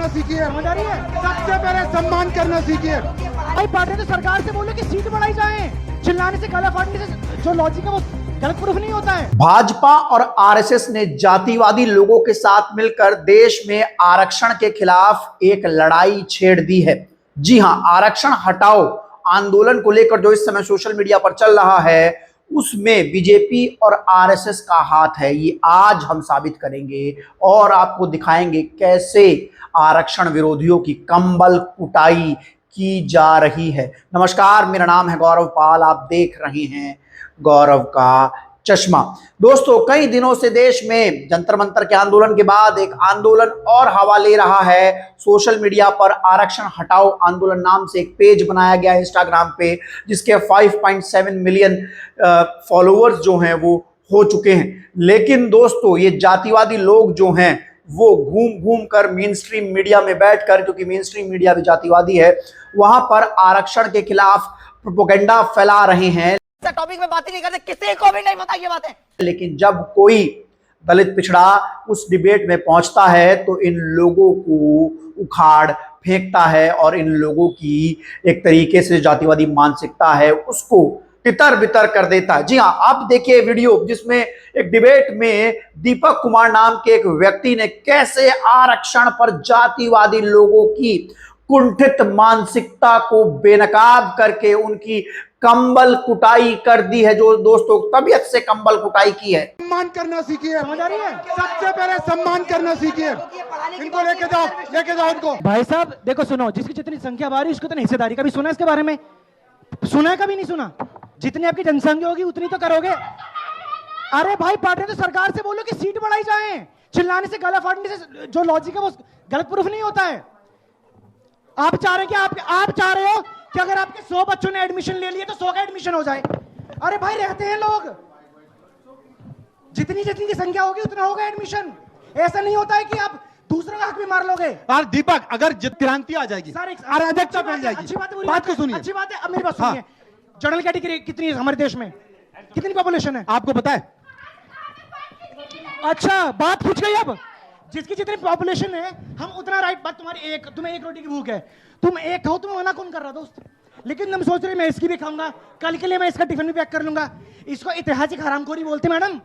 करना सीखिए, समझ आ रही है? सबसे पहले सम्मान करना सीखिए। भाई पार्टी तो सरकार से बोलो कि सीट बढ़ाई जाए, चिल्लाने से गला फाड़ने से जो लॉजिक है वो गलत प्रूफ नहीं होता है। भाजपा और आरएसएस ने जातिवादी लोगों के साथ मिलकर देश में आरक्षण के खिलाफ एक लड़ाई छेड़ दी है। जी हां, आरक्षण हटाओ आंदोलन को लेकर जो इस समय सोशल मीडिया पर चल रहा है उसमें बीजेपी और आरएसएस का हाथ है। ये आज हम साबित करेंगे और आपको दिखाएंगे कैसे आरक्षण विरोधियों की कंबल कुटाई की जा रही है। नमस्कार, मेरा नाम है गौरव पाल, आप देख रहे हैं गौरव का चश्मा। दोस्तों, कई दिनों से देश में जंतर मंतर के आंदोलन के बाद एक आंदोलन और हवा ले रहा है। सोशल मीडिया पर आरक्षण हटाओ आंदोलन नाम से एक पेज बनाया गया है इंस्टाग्राम पे, जिसके 5.7 मिलियन फॉलोअर्स जो हैं वो हो चुके हैं। लेकिन दोस्तों, ये जातिवादी लोग जो हैं वो घूम घूम कर मेन स्ट्रीम मीडिया में बैठकर, क्योंकि मेन स्ट्रीम मीडिया भी जातिवादी है, वहां पर आरक्षण के खिलाफ प्रोपेगेंडा फैला रहे हैं। टॉपिक में बात ही नहीं करते, किसी को भी नहीं पता ये बातें। लेकिन जब कोई दलित पिछड़ा उस डिबेट में पहुंचता है तो इन लोगों को उखाड़ फेंकता है और इन लोगों की एक तरीके से जातिवादी मानसिकता है उसको तितर बितर कर देता है। जी हाँ, आप देखिए वीडियो जिसमें एक डिबेट में दीपक कुमार नाम के एक व्यक्ति ने कैसे आरक्षण पर जातिवादी लोगों की कुंठित मानसिकता को बेनकाब करके उनकी कंबल कुटाई कर दी है। जो दोस्तों तबीयत से कंबल कुटाई की है। सम्मान करना सीखिए, समझ आ रही है? सबसे पहले सम्मान करना सीखिए। इनको लेके जाओ इनको। भाई साहब देखो, सुनो, जिसकी जितनी संख्या बारी उसको तो हिस्सेदारी का भी सुना, इसके बारे में सुना है कभी नहीं सुना? जितनी आपकी जनसंख्या होगी उतनी तो करोगे। अरे भाई पार्टी तो सरकार से बोलो कि सीट बढ़ाई जाए, चिल्लाने से गला फाड़ने से जो लॉजिक है वो गलत प्रूफ नहीं होता है। आप चाह रहे हैं कि आप चाह रहे हो कि अगर आपके 100 बच्चों ने एडमिशन ले लिया तो 100 का एडमिशन हो जाए। अरे भाई रहते हैं लोग, जितनी जितनी की संख्या होगी उतना होगा एडमिशन। ऐसा नहीं होता है कि आप दूसरों का हक भी मार लोगे। और दीपक, अगर क्रांति आ जाएगी, अराजकता फैल जाएगी। अच्छी बात है, बात को सुनिए। अच्छी बात है। अब मेरी बात सुनिए, जनरल कैटेगरी कितनी है हमारे देश में? कितनी पॉपुलेशन है आपको पता है? अच्छा, बात पूछ गई। अब जिसकी जितनी पॉपुलेशन है हम उतना राइट। बात तुम्हारी तुम्हें एक रोटी की भूख है, तुम एक खाओ, तुम्हें मना कौन कर रहा दोस्त? लेकिन तुम सोच रहे मैं इसकी भी खाऊंगा, कल के लिए मैं इसका टिफिन भी पैक कर लूंगा। इसको ऐतिहासिक हरामखोरी बोलते मैडम।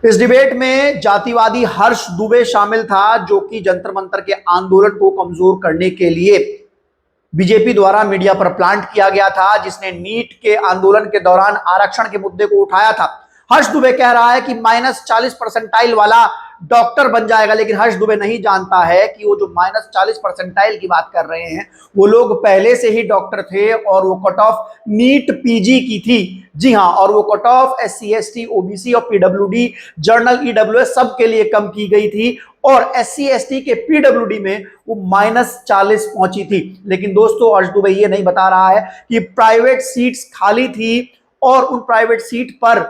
इस डिबेट में जातिवादी हर्ष दुबे शामिल था, जो कि जंतर मंतर के आंदोलन को कमजोर करने के लिए बीजेपी द्वारा मीडिया पर प्लांट किया गया था, जिसने नीट के आंदोलन के दौरान आरक्षण के मुद्दे को उठाया था। हर्ष दुबे कह रहा है कि -40 परसेंटाइल वाला डॉक्टर बन जाएगा, लेकिन हर्ष दुबे नहीं जानता है कि वो जो -40 परसेंटाइल की बात कर रहे हैं वो लोग पहले से ही डॉक्टर थे और वो कट ऑफ नीट पीजी की थी। जी हां, और वो cut off SC ST OBC और PWD जर्नल EWS सब के लिए कम की गई थी और SC ST के PWD में वो -40 पहुंची थी। लेकिन दोस्तों, हर्ष दुबे ये नहीं बता रहा है कि प्राइवेट सीट्स खाली थी और उन प्राइवेट सीट पर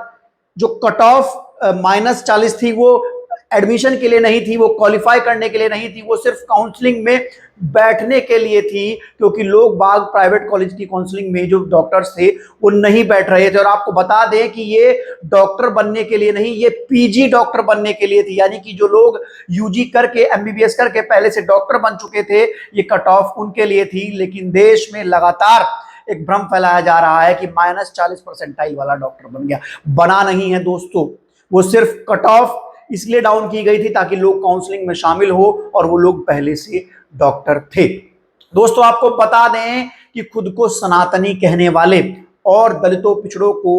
जो कट ऑफ -40 थी वो एडमिशन के लिए नहीं थी, वो क्वालिफाई करने के लिए नहीं थी, वो सिर्फ काउंसलिंग में बैठने के लिए थी, क्योंकि लोग बाग प्राइवेट कॉलेज की काउंसलिंग में जो डॉक्टर्स थे वो नहीं बैठ रहे थे। और आपको बता दें कि ये डॉक्टर बनने के लिए नहीं, ये PG डॉक्टर बनने के लिए थी, यानी कि जो लोग UG करके MBBS करके पहले से डॉक्टर बन चुके थे, ये कट ऑफ उनके लिए थी। लेकिन देश में लगातार एक भ्रम फैलाया जा रहा है कि -40 परसेंटाइल वाला डॉक्टर बन गया। बना नहीं है दोस्तों, वो सिर्फ कट ऑफ इसलिए डाउन की गई थी ताकि लोग काउंसलिंग में शामिल हो और वो लोग पहले से डॉक्टर थे। दोस्तों, आपको बता दें कि खुद को सनातनी कहने वाले और दलितों पिछड़ों को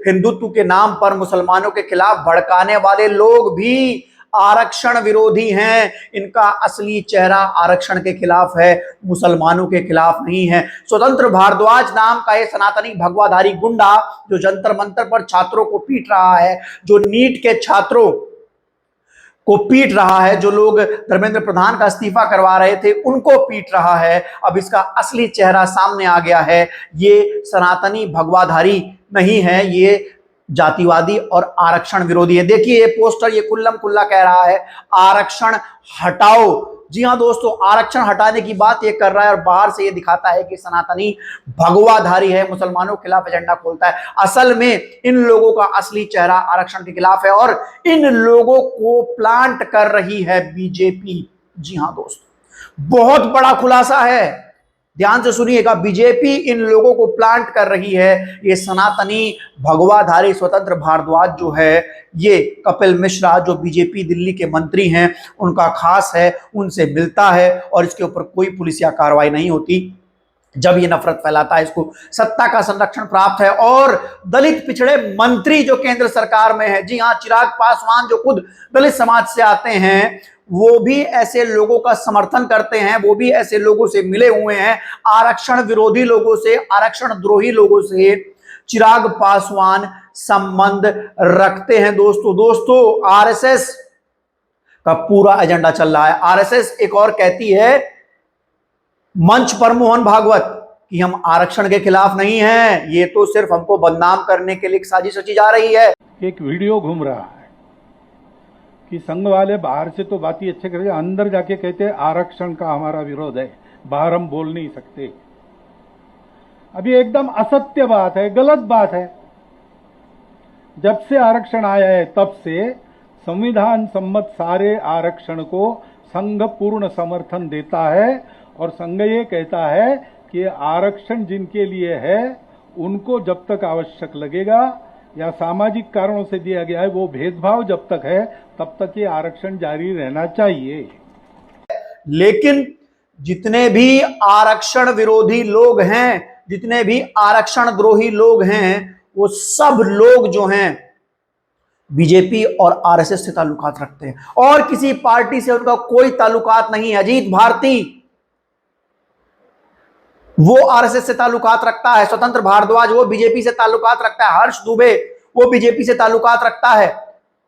हिंदुत्व के नाम पर मुसलमानों के खिलाफ भड़काने वाले लोग भी आरक्षण विरोधी हैं। इनका असली चेहरा आरक्षण के खिलाफ है, मुसलमानों के खिलाफ नहीं है। स्वतंत्र भारद्वाज नाम का ये सनातनी भगवाधारी गुंडा जो जंतर मंतर पर छात्रों को पीट रहा है, जो नीट के छात्रों को पीट रहा है, जो लोग धर्मेंद्र प्रधान का इस्तीफा करवा रहे थे उनको पीट रहा है, अब इसका असली चेहरा सामने आ गया है। ये सनातनी भगवाधारी नहीं है, ये जातिवादी और आरक्षण विरोधी है। देखिए ये पोस्टर, ये कुल्लम कुल्ला कह रहा है आरक्षण हटाओ जी हां दोस्तों, आरक्षण हटाने की बात ये कर रहा है और बाहर से ये दिखाता है कि सनातनी भगवाधारी है, मुसलमानों के खिलाफ एजेंडा खोलता है। असल में इन लोगों का असली चेहरा आरक्षण के खिलाफ है और इन लोगों को प्लांट कर रही है बीजेपी। जी हां दोस्तों, बहुत बड़ा खुलासा है, ध्यान से सुनिएगा। बीजेपी इन लोगों को प्लांट कर रही है। ये सनातनी भगवाधारी स्वतंत्र भारद्वाज जो है, ये कपिल मिश्रा जो बीजेपी दिल्ली के मंत्री हैं, उनका खास है, उनसे मिलता है और इसके ऊपर कोई पुलिसिया कार्रवाई नहीं होती। जब ये नफरत फैलाता है, इसको सत्ता का संरक्षण प्राप्त है। और दलित पिछड़े मंत्री जो केंद्र सरकार में है, जी हां, चिराग पासवान जो खुद दलित समाज से आते हैं, वो भी ऐसे लोगों का समर्थन करते हैं, वो भी ऐसे लोगों से मिले हुए हैं, आरक्षण विरोधी लोगों से, आरक्षण द्रोही लोगों से चिराग पासवान संबंध रखते हैं। दोस्तों आरएसएस का पूरा एजेंडा चल रहा है। आरएसएस एक और कहती है मंच पर मोहन भागवत कि हम आरक्षण के खिलाफ नहीं हैं, ये तो सिर्फ हमको बदनाम करने के लिए एक साजिश रची जा रही है। एक वीडियो घूम रहा है कि संघ वाले बाहर से तो बात ही अच्छे करते, अंदर जाके कहते हैं आरक्षण का हमारा विरोध है, बाहर हम बोल नहीं सकते। अभी एकदम असत्य बात है, गलत बात है। जब से आरक्षण आया है तब से संविधान सम्मत सारे आरक्षण को संघ पूर्ण समर्थन देता है और संघ ये कहता है कि आरक्षण जिनके लिए है उनको जब तक आवश्यक लगेगा या सामाजिक कारणों से दिया गया है, वो भेदभाव जब तक है तब तक ये आरक्षण जारी रहना चाहिए। लेकिन जितने भी आरक्षण विरोधी लोग हैं, जितने भी आरक्षण द्रोही लोग हैं, वो सब लोग जो हैं बीजेपी और आरएसएस से ताल्लुकात रखते हैं और किसी पार्टी से उनका कोई ताल्लुकात नहीं है। अजीत भारती वो आरएसएस से ताल्लुकात रखता है, स्वतंत्र भारद्वाज वो बीजेपी से ताल्लुकात रखता है, हर्ष दुबे वो बीजेपी से ताल्लुकात रखता है।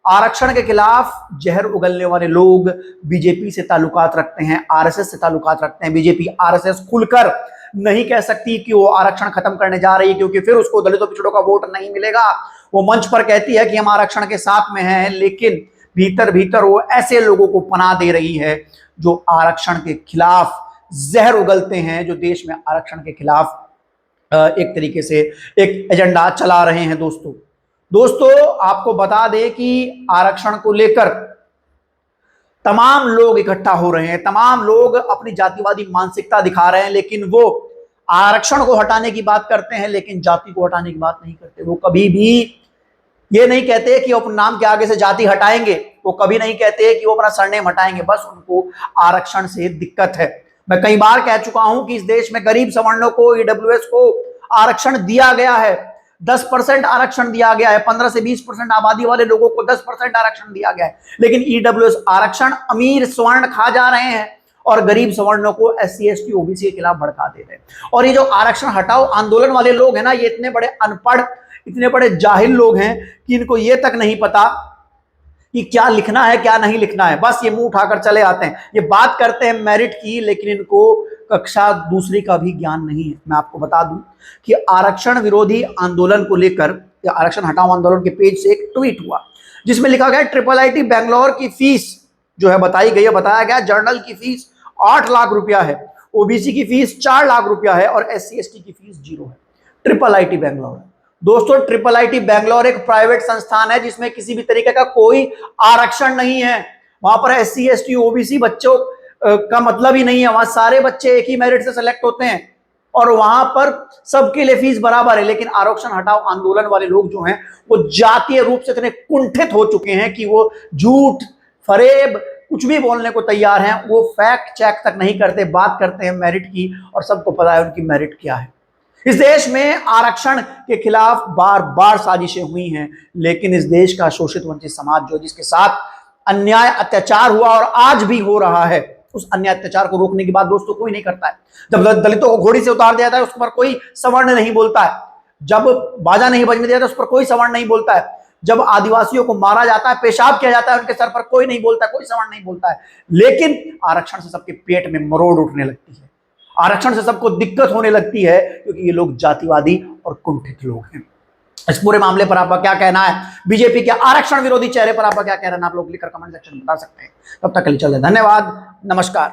आरक्षण के खिलाफ जहर उगलने वाले लोग बीजेपी से ताल्लुकात रखते हैं, आरएसएस से ताल्लुकात रखते हैं। बीजेपी आरएसएस खुलकर नहीं कह सकती कि वो आरक्षण खत्म करने जा रही है, क्योंकि फिर उसको दलितों पिछड़ों का वोट नहीं मिलेगा। वो मंच पर कहती है कि हम आरक्षण के साथ में हैं, लेकिन भीतर भीतर वो ऐसे लोगों को पनाह दे रही है जो आरक्षण के खिलाफ जहर उगलते हैं, जो देश में आरक्षण के खिलाफ एक तरीके से एक एजेंडा चला रहे हैं। दोस्तों आपको बता दें कि आरक्षण को लेकर तमाम लोग इकट्ठा हो रहे हैं, तमाम लोग अपनी जातिवादी मानसिकता दिखा रहे हैं, लेकिन वो आरक्षण को हटाने की बात करते हैं लेकिन जाति को हटाने की बात नहीं करते। वो कभी भी ये नहीं कहते कि वो अपने नाम के आगे से जाति हटाएंगे, वो कभी नहीं कहते कि वो अपना सरनेम हटाएंगे, बस उनको आरक्षण से दिक्कत है। मैं कई बार कह चुका हूं कि इस देश में गरीब सवर्णों को, ईडब्ल्यूएस को आरक्षण दिया गया है, 10% आरक्षण दिया गया है, 15 से 20% आबादी वाले लोगों को 10% आरक्षण दिया गया है, लेकिन ईडब्ल्यूएस आरक्षण अमीर स्वर्ण खा जा रहे हैं और गरीब सवर्णों को एससी एसटी ओबीसी के खिलाफ भड़का दे रहे हैं। और ये जो आरक्षण हटाओ आंदोलन वाले लोग हैं ना, ये इतने बड़े अनपढ़, इतने बड़े जाहिल लोग हैं कि इनको ये तक नहीं पता कि क्या लिखना है क्या नहीं लिखना है, बस ये मुंह उठाकर चले आते हैं। ये बात करते हैं मेरिट की, लेकिन इनको कक्षा दूसरी का भी ज्ञान नहीं है। मैं आपको बता दूं कि आरक्षण विरोधी आंदोलन को लेकर, आरक्षण हटाओ आंदोलन के पेज से एक ट्वीट हुआ जिसमें लिखा गया IIIT बैंगलोर की फीस जो है बताई गई है, बताया गया जर्नल की फीस 8 लाख रुपया है, ओबीसी की फीस 4 लाख रुपया है और SC ST की फीस 0 है। IIIT बैंगलोर है दोस्तों। IIIT बैंगलोर एक प्राइवेट संस्थान है जिसमें किसी भी तरीके का कोई आरक्षण नहीं है। वहां पर SC ST OBC बच्चों का मतलब ही नहीं है, वहां सारे बच्चे एक ही मेरिट से सेलेक्ट होते हैं और वहां पर सबके लिए फीस बराबर है। लेकिन आरक्षण हटाओ आंदोलन वाले लोग जो हैं वो जातीय रूप से इतने कुंठित हो चुके हैं कि वो झूठ फरेब कुछ भी बोलने को तैयार हैं। वो फैक्ट चेक तक नहीं करते, बात करते हैं मेरिट की और सबको पता है उनकी मेरिट क्या है। इस देश में आरक्षण के खिलाफ बार बार साजिशें हुई हैं, लेकिन इस देश का शोषित वंचित समाज जो जिसके साथ अन्याय अत्याचार हुआ और आज भी हो रहा है, उस अन्याय अत्याचार को रोकने की बात दोस्तों कोई नहीं करता है। जब दलितों को घोड़ी से उतार दिया जाता है उस पर कोई सवर्ण नहीं बोलता है, जब बाजा नहीं बजने दिया जाता उस पर कोई सवर्ण नहीं बोलता है, जब आदिवासियों को मारा जाता है, पेशाब किया जाता है उनके सर पर, कोई नहीं बोलता, कोई सवर्ण नहीं बोलता है। लेकिन आरक्षण से सबके पेट में मरोड़ उठने लगती है, आरक्षण से सबको दिक्कत होने लगती है, क्योंकि ये लोग जातिवादी और कुंठित लोग हैं। इस पूरे मामले पर आपका क्या कहना है? बीजेपी के आरक्षण विरोधी चेहरे पर आपका क्या कहना है? आप लोग लिखकर कमेंट सेक्शन में बता सकते हैं। तब तक के लिए चलिए, धन्यवाद, नमस्कार।